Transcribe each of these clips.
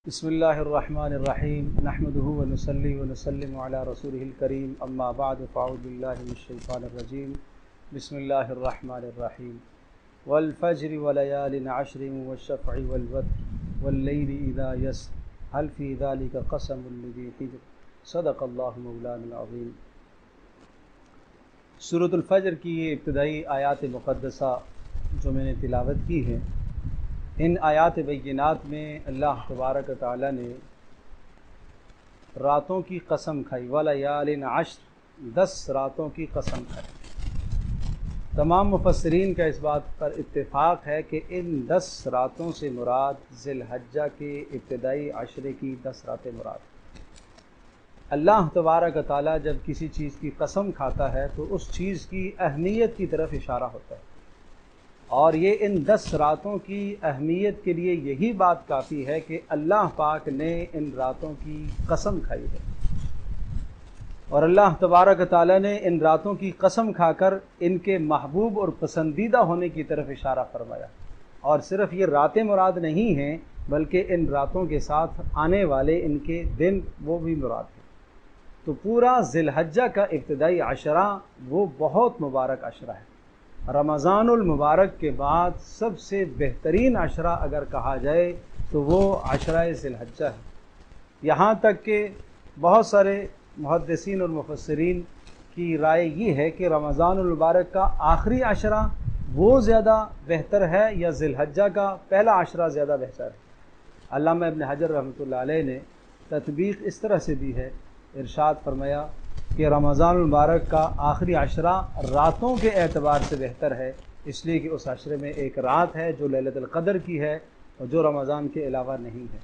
بسم اللہ الرحمن الرحیم نحمده ونصلی ونسلم علی رسولہ الکریم اما بعد فاعوذ باللہ من الشیطان الرجیم بسم اللہ الرحمن الرحیم والفجر ولیال عشر والشفع والوتر واللیل اذا یسر هل فی ذلک قسم لذی حجر صدق اللہ مولانا العظیم۔ سورۃ الفجر کی یہ ابتدائی آیات مقدسہ جو میں نے تلاوت کی ہے، ان آیات بینات میں اللہ تبارک تعالیٰ نے راتوں کی قسم کھائی، ولیال عشر، 10 راتوں کی قسم کھائی۔ تمام مفسرین کا اس بات پر اتفاق ہے کہ ان 10 راتوں سے مراد ذی الحجہ کے ابتدائی عشرے کی 10 راتیں مراد۔ اللہ تبارک تعالیٰ جب کسی چیز کی قسم کھاتا ہے تو اس چیز کی اہمیت کی طرف اشارہ ہوتا ہے، اور یہ ان 10 راتوں کی اہمیت کے لیے یہی بات کافی ہے کہ اللہ پاک نے ان راتوں کی قسم کھائی ہے، اور اللہ تبارک تعالیٰ نے ان راتوں کی قسم کھا کر ان کے محبوب اور پسندیدہ ہونے کی طرف اشارہ فرمایا۔ اور صرف یہ راتیں مراد نہیں ہیں بلکہ ان راتوں کے ساتھ آنے والے ان کے دن وہ بھی مراد ہیں۔ تو پورا ذی الحجہ کا ابتدائی عشرہ وہ بہت مبارک عشرہ ہے۔ رمضان المبارک کے بعد سب سے بہترین عشرہ اگر کہا جائے تو وہ عشرہ ذی الحجہ ہے۔ یہاں تک کہ بہت سارے محدثین اور مفسرین کی رائے یہ ہے کہ رمضان المبارک کا آخری عشرہ وہ زیادہ بہتر ہے یا ذی الحجہ کا پہلا عشرہ زیادہ بہتر ہے۔ علامہ ابن حجر رحمۃ اللہ علیہ نے تطبیق اس طرح سے دی ہے، ارشاد فرمایا کہ رمضان المبارک کا آخری عشرہ راتوں کے اعتبار سے بہتر ہے، اس لیے کہ اس عشرے میں ایک رات ہے جو لیلۃ القدر کی ہے اور جو رمضان کے علاوہ نہیں ہے۔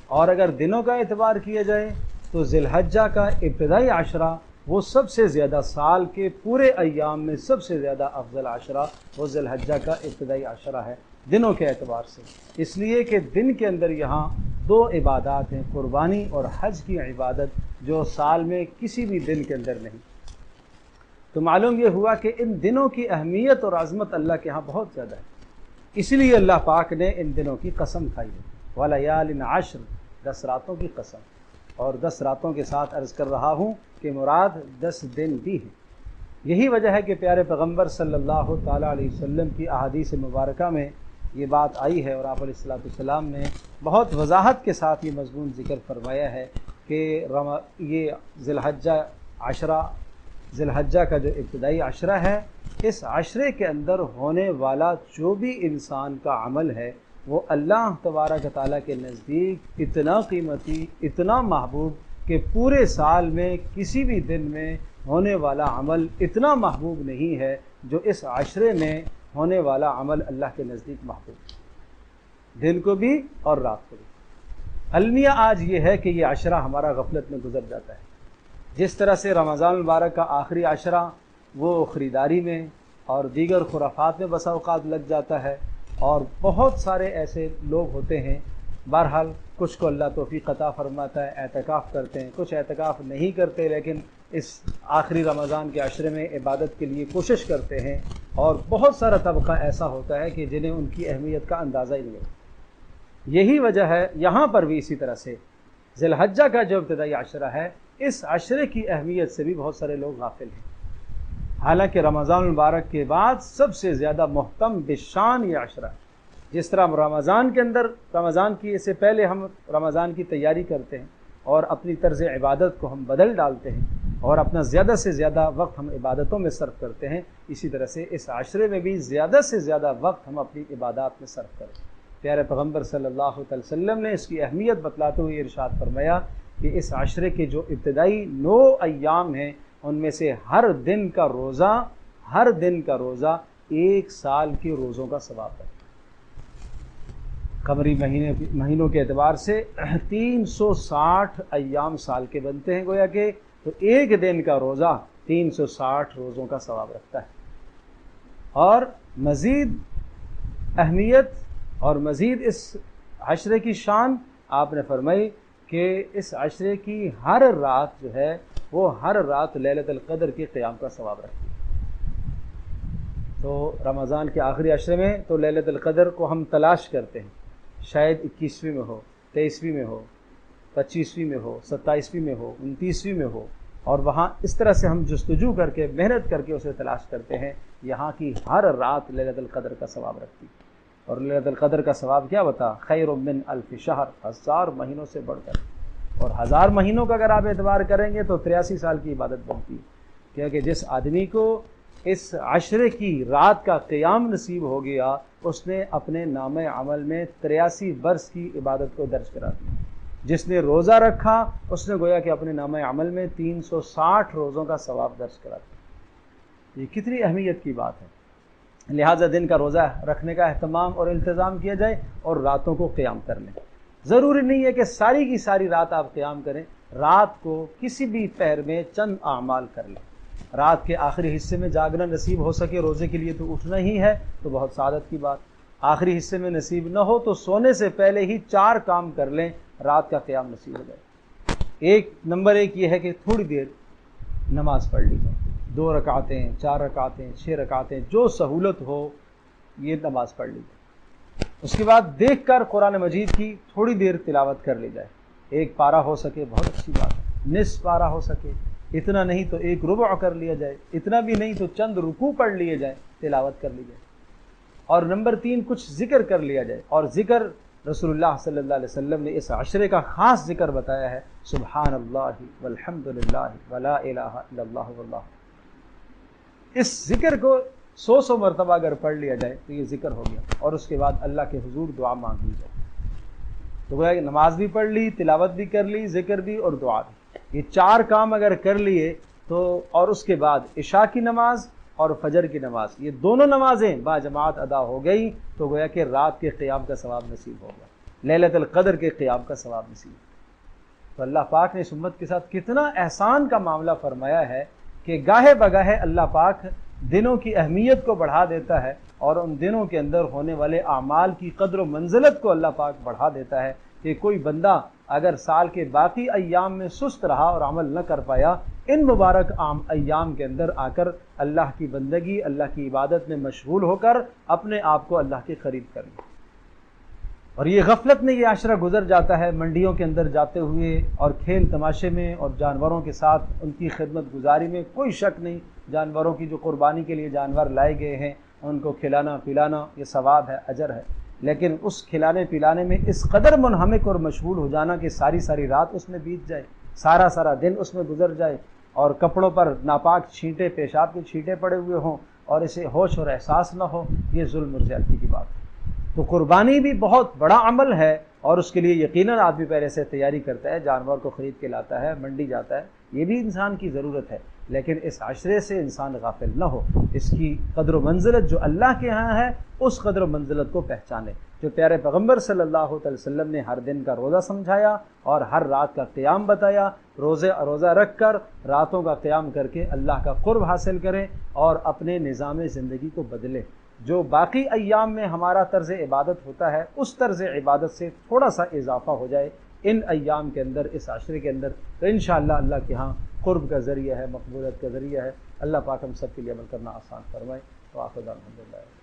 اور اگر دنوں کا اعتبار کیا جائے تو ذی الحجہ کا ابتدائی عشرہ وہ سب سے زیادہ، سال کے پورے ایام میں سب سے زیادہ افضل عشرہ وہ ذی الحجہ کا ابتدائی عشرہ ہے دنوں کے اعتبار سے، اس لیے کہ دن کے اندر یہاں 2 عبادات ہیں، قربانی اور حج کی عبادت، جو سال میں کسی بھی دن کے اندر نہیں۔ تو معلوم یہ ہوا کہ ان دنوں کی اہمیت اور عظمت اللہ کے ہاں بہت زیادہ ہے، اسی لیے اللہ پاک نے ان دنوں کی قسم کھائی ہے، ولیال عشر، 10 راتوں کی قسم۔ اور 10 راتوں کے ساتھ عرض کر رہا ہوں کہ مراد 10 دن بھی ہیں۔ یہی وجہ ہے کہ پیارے پیغمبر صلی اللہ تعالیٰ علیہ وسلم کی احادیث مبارکہ میں یہ بات آئی ہے، اور آپ علیہ الصلوۃ والسلام نے بہت وضاحت کے ساتھ یہ مضمون ذکر فرمایا ہے کہ یہ ذی الحجہ عشرہ، ذی الحجہ کا جو ابتدائی عشرہ ہے، اس عشرے کے اندر ہونے والا جو بھی انسان کا عمل ہے وہ اللہ تبارک تعالیٰ کے نزدیک اتنا قیمتی، اتنا محبوب کہ پورے سال میں کسی بھی دن میں ہونے والا عمل اتنا محبوب نہیں ہے جو اس عشرے میں ہونے والا عمل اللہ کے نزدیک محبوب، دن کو بھی اور رات کو بھی۔ المیہ آج یہ ہے کہ یہ عشرہ ہمارا غفلت میں گزر جاتا ہے، جس طرح سے رمضان المبارک کا آخری عشرہ وہ خریداری میں اور دیگر خرافات میں بسا اوقات لگ جاتا ہے، اور بہت سارے ایسے لوگ ہوتے ہیں، بہرحال کچھ کو اللہ توفیق عطا فرماتا ہے، اعتکاف کرتے ہیں، کچھ اعتکاف نہیں کرتے لیکن اس آخری رمضان کے عشرے میں عبادت کے لیے کوشش کرتے ہیں، اور بہت سارا طبقہ ایسا ہوتا ہے کہ جنہیں ان کی اہمیت کا اندازہ ہی نہیں ہوتا۔ یہی وجہ ہے یہاں پر بھی اسی طرح سے ذی الحجہ کا جو ابتدائی عشرہ ہے، اس عشرے کی اہمیت سے بھی بہت سارے لوگ غافل ہیں، حالانکہ رمضان المبارک کے بعد سب سے زیادہ محتم بشان یہ عشرہ ہے۔ جس طرح رمضان کے اندر، رمضان کی سے پہلے ہم رمضان کی تیاری کرتے ہیں اور اپنی طرز عبادت کو ہم بدل ڈالتے ہیں اور اپنا زیادہ سے زیادہ وقت ہم عبادتوں میں صرف کرتے ہیں، اسی طرح سے اس عشرے میں بھی زیادہ سے زیادہ وقت ہم اپنی عبادات میں صرف کریں۔ پیارے پیغمبر صلی اللہ علیہ وسلم نے اس کی اہمیت بتلاتے ہوئے ارشاد فرمایا کہ اس عشرے کے جو ابتدائی 9 ایام ہیں ان میں سے ہر دن کا روزہ 1 سال کے روزوں کا ثواب ہے۔ قمری مہینوں کے اعتبار سے 360 ایام سال کے بنتے ہیں، گویا کہ تو ایک دن کا روزہ 360 روزوں کا ثواب رکھتا ہے۔ اور مزید اہمیت اور مزید اس عشرے کی شان آپ نے فرمائی کہ اس عشرے کی ہر رات جو ہے وہ ہر رات لیلۃ القدر کے قیام کا ثواب رکھتی ہے۔ تو رمضان کے آخری عشرے میں تو لیلۃ القدر کو ہم تلاش کرتے ہیں، شاید 21ویں میں ہو، 23ویں میں ہو، 25ویں میں ہو، 27ویں میں ہو، 29ویں میں ہو، اور وہاں اس طرح سے ہم جستجو کر کے محنت کر کے اسے تلاش کرتے ہیں. یہاں کی ہر رات لیلۃ القدر کا ثواب رکھتی. اور لیلۃ القدر کا ثواب کیا بتا؟ خیر من الف شہر، 1000 مہینوں سے بڑھ کر. اور 1000 مہینوں کا اگر آپ اعتبار کریں گے تو 83 سال کی عبادت بنتی ہے. کیونکہ جس آدمی کو اس عشرے کی رات کا قیام نصیب ہو گیا، اس نے اپنے نام عمل میں 83 برس کی عبادت کو درج کرا دیا. جس نے روزہ رکھا اس نے گویا کہ اپنے نام عمل میں 360 روزوں کا ثواب درج کرا دیا. یہ کتنی اہمیت کی بات ہے. لہٰذا دن کا روزہ رکھنے کا اہتمام اور التزام کیا جائے اور راتوں کو قیام کر لیں. ضروری نہیں ہے کہ ساری کی ساری رات آپ قیام کریں. رات کو کسی بھی پہر میں چند اعمال کر لیں. رات کے آخری حصے میں جاگنا نصیب ہو سکے روزے کے لیے تو اٹھنا ہی ہے، تو بہت سعادت کی بات. آخری حصے میں نصیب نہ ہو تو سونے سے پہلے ہی 4 کام کر لیں، رات کا قیام نصیب ہو جائے. نمبر 1 یہ ہے کہ تھوڑی دیر نماز پڑھ لی جائے. 2 رکعتیں، 4 رکعتیں، 6 رکعتیں، جو سہولت ہو یہ نماز پڑھ لی جائے. اس کے بعد دیکھ کر قرآن مجید کی تھوڑی دیر تلاوت کر لی جائے. 1 پارہ ہو سکے بہت اچھی بات ہے، نصف پارہ ہو سکے، اتنا نہیں تو 1 ربع کر لیا جائے، اتنا بھی نہیں تو چند رکوع پڑھ لیے جائیں، تلاوت کر لی جائے. اور نمبر 3 کچھ ذکر کر لیا جائے. اور ذکر رسول اللہ صلی اللہ علیہ وسلم نے اس عشرے کا خاص ذکر بتایا ہے، سبحان اللہ والحمد للہ ولا الہ الا اللہ واللہ. اس ذکر کو 100 مرتبہ اگر پڑھ لیا جائے تو یہ ذکر ہو گیا. اور اس کے بعد اللہ کے حضور دعا مانگ لی جائے. تو گویا کہ نماز بھی پڑھ لی، تلاوت بھی کر لی، ذکر بھی اور دعا بھی. یہ 4 کام اگر کر لیے تو، اور اس کے بعد عشاء کی نماز اور فجر کی نماز، یہ دونوں نمازیں با جماعت ادا ہو گئی تو گویا کہ رات کے قیام کا ثواب نصیب ہو گیا، لیلۃ القدر کے قیام کا ثواب نصیب. تو اللہ پاک نے اس امت کے ساتھ کتنا احسان کا معاملہ فرمایا ہے کہ گاہے بگاہے اللہ پاک دنوں کی اہمیت کو بڑھا دیتا ہے اور ان دنوں کے اندر ہونے والے اعمال کی قدر و منزلت کو اللہ پاک بڑھا دیتا ہے کہ کوئی بندہ اگر سال کے باقی ایام میں سست رہا اور عمل نہ کر پایا، ان مبارک ایام کے اندر آ کر اللہ کی بندگی، اللہ کی عبادت میں مشغول ہو کر اپنے آپ کو اللہ کے قریب کر لے. اور یہ غفلت میں یہ عشرہ گزر جاتا ہے، منڈیوں کے اندر جاتے ہوئے اور کھیل تماشے میں اور جانوروں کے ساتھ ان کی خدمت گزاری میں. کوئی شک نہیں، جانوروں کی جو قربانی کے لیے جانور لائے گئے ہیں ان کو کھلانا پلانا یہ ثواب ہے، اجر ہے. لیکن اس کھلانے پلانے میں اس قدر منہمک اور مشغول ہو جانا کہ ساری رات اس میں بیت جائے، سارا دن اس میں گزر جائے، اور کپڑوں پر ناپاک چھینٹے، پیشاب کے چھینٹے پڑے ہوئے ہوں اور اسے ہوش اور احساس نہ ہو، یہ ظلم اور زیادتی کی بات ہے. تو قربانی بھی بہت بڑا عمل ہے اور اس کے لیے یقیناً آدمی پہلے سے تیاری کرتا ہے، جانور کو خرید کے لاتا ہے، منڈی جاتا ہے، یہ بھی انسان کی ضرورت ہے. لیکن اس عشرے سے انسان غافل نہ ہو، اس کی قدر و منزلت جو اللہ کے ہاں ہے اس قدر و منزلت کو پہچانے. جو پیارے پیغمبر صلی اللہ علیہ وسلم نے ہر دن کا روزہ سمجھایا اور ہر رات کا قیام بتایا، روزہ رکھ کر راتوں کا قیام کر کے اللہ کا قرب حاصل کریں اور اپنے نظام زندگی کو بدلیں. جو باقی ایام میں ہمارا طرز عبادت ہوتا ہے اس طرز عبادت سے تھوڑا سا اضافہ ہو جائے ان ایام کے اندر، اس عشرے کے اندر، تو انشاءاللہ اللہ کے ہاں قرب کا ذریعہ ہے، مقبولیت کا ذریعہ ہے. اللہ پاک ہم سب کے لیے عمل کرنا آسان فرمائے. وآخر دعوانا الحمدللہ.